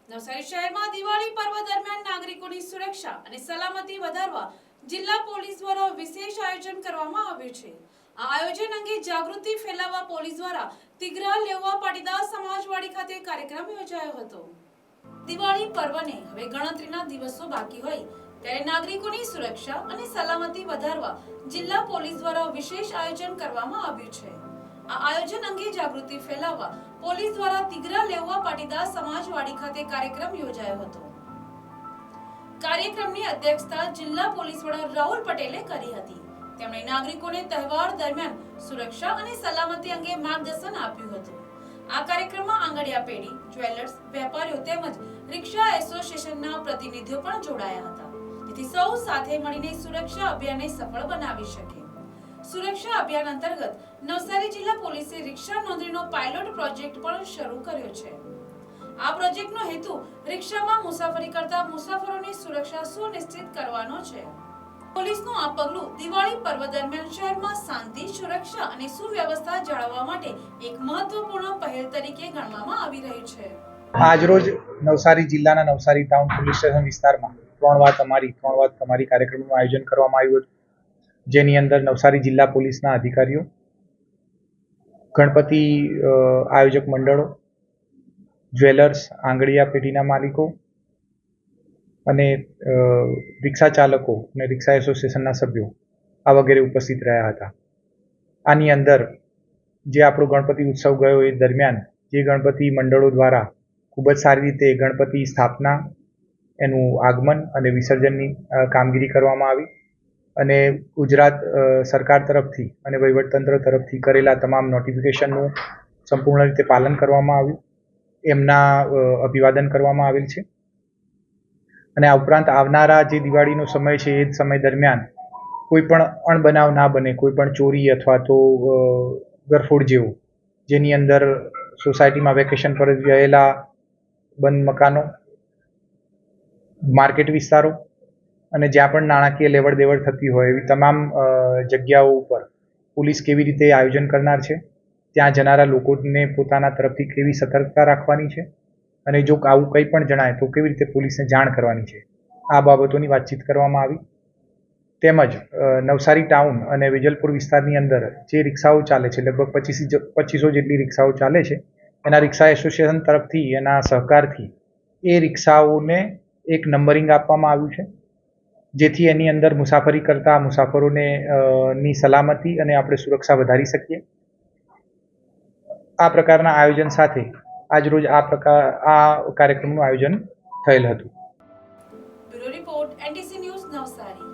નવસારી શહેરમાં દિવાળી પર્વ દરમિયાન નાગરિકોની સુરક્ષા અને સલામતી વધારવા જિલ્લા પોલીસ દ્વારા વિશેષ આયોજન કરવામાં આવ્યું છે। આ આયોજન અંગે જાગૃતિ ફેલાવવા પોલીસ દ્વારા તિગરા લેવા પાટીદાર સમાજવાડી ખાતે કાર્યક્રમ યોજાયો હતો। દિવાળી પર્વને હવે ગણતરીના દિવસો બાકી હોય ત્યારે નાગરિકોની સુરક્ષા અને સલામતી વધારવા જિલ્લા પોલીસ દ્વારા વિશેષ આયોજન કરવામાં આવ્યું છે। આ આયોજન અંગે જાગૃતિ ફેલાવવા પોલીસ દ્વારા તિગરા લેવા પાટીદાર સમાજવાડી ખાતે કાર્યક્રમ યોજાયો હતો। કાર્યક્રમની અધ્યક્ષતા જિલ્લા પોલીસ વડા રાહુલ પટેલે કરી હતી। તેમણે નાગરિકોને તહેવાર દરમિયાન સુરક્ષા અને સલામતી અંગે માર્ગદર્શન આપ્યું હતું। આ કાર્યક્રમમાં આંગડિયા પેઢી, જ્વેલર્સ, વેપારીઓ તેમજ રિક્ષા એસોસિએશનના પ્રતિનિધિઓ પણ જોડાયા હતા, જેથી સૌ સાથે મળીને સુરક્ષા અભિયાનને સફળ બનાવી શકે। સુરક્ષા અભિયાન અંતર્ગત નવસારી જિલ્લા પોલીસે રિક્ષા નોંધણીનો પાયલોટ પ્રોજેક્ટ પણ શરૂ કર્યો છે। આ પ્રોજેક્ટનો હેતુ રિક્ષામાં મુસાફરી કરતા મુસાફરોની સુરક્ષા સુનિશ્ચિત કરવાનો છે। પોલીસનું આ પગલું દિવાળી પર્વ દરમિયાન શહેરમાં શાંતિ, સુરક્ષા અને સુવ્યવસ્થા જાળવવા માટે એક મહત્વપૂર્ણ પહેલ તરીકે ગણવામાં આવી રહ્યું છે। આજરોજ નવસારી જિલ્લાના નવસારી ટાઉન પોલીસ સ્ટેશન વિસ્તારમાં ત્રણ વાત તમારી કાર્યક્રમનું આયોજન કરવામાં આવ્યું હતું, જેની અંદર નવસારી જિલ્લા પોલીસના અધિકારીઓ, ગણપતિ આયોજક મંડળો, જ્વેલર્સ, આંગડિયા પેઢીના માલિકો અને રિક્ષા ચાલકો અને રિક્ષા એસોસિએશનના સભ્યો આ વગેરે ઉપસ્થિત રહ્યા હતા। આની અંદર જે આપણો ગણપતિ ઉત્સવ ગયો એ દરમિયાન જે ગણપતિ મંડળો દ્વારા ખૂબ જ સારી રીતે ગણપતિ સ્થાપના, એનું આગમન અને વિસર્જનની કામગીરી કરવામાં આવી અને ગુજરાત સરકાર તરફથી અને વહીવટતંત્ર તરફથી કરેલા તમામ નોટિફિકેશનનું સંપૂર્ણ રીતે પાલન કરવામાં આવ્યું, એમના અભિવાદન કરવામાં આવેલ છે। અને આ ઉપરાંત આવનારા જે દિવાળીનો સમય છે એ જ સમય દરમિયાન કોઈ પણ અણબનાવ ના બને, કોઈ પણ ચોરી અથવા તો ગરફોડ જેવું, જેની અંદર સોસાયટીમાં વેકેશન પર રહેલા બંધ મકાનો, માર્કેટ વિસ્તારો અને જ્યાં પણ નાણાકીય લેવડ દેવડ થતી હોય એવી તમામ જગ્યાઓ ઉપર પોલીસ કેવી રીતે આયોજન કરનાર છે, ત્યાં જનારા લોકોને પોતાના તરફથી કેવી સતર્કતા રાખવાની છે અને જો આવું કંઈ પણ જણાય તો કેવી રીતે પોલીસને જાણ કરવાની છે, આ બાબતોની વાતચીત કરવામાં આવી। તેમજ નવસારી ટાઉન અને વેજલપુર વિસ્તારની અંદર જે રિક્ષાઓ ચાલે છે, લગભગ 2500 જેટલી રિક્ષાઓ ચાલે છે, એના રિક્ષા એસોસિએશન તરફથી એના સહકારથી એ રિક્ષાઓને એક નંબરિંગ આપવામાં આવ્યું છે, જેથી એની અંદર મુસાફરી કરતા મુસાફરોને ની સલામતી અને આપણે સુરક્ષા વધારી શકીએ। આ પ્રકારના આયોજન સાથે આજરોજ આ કાર્યક્રમનું આયોજન થયેલ હતું। Bureau report, NTC news, Navsari.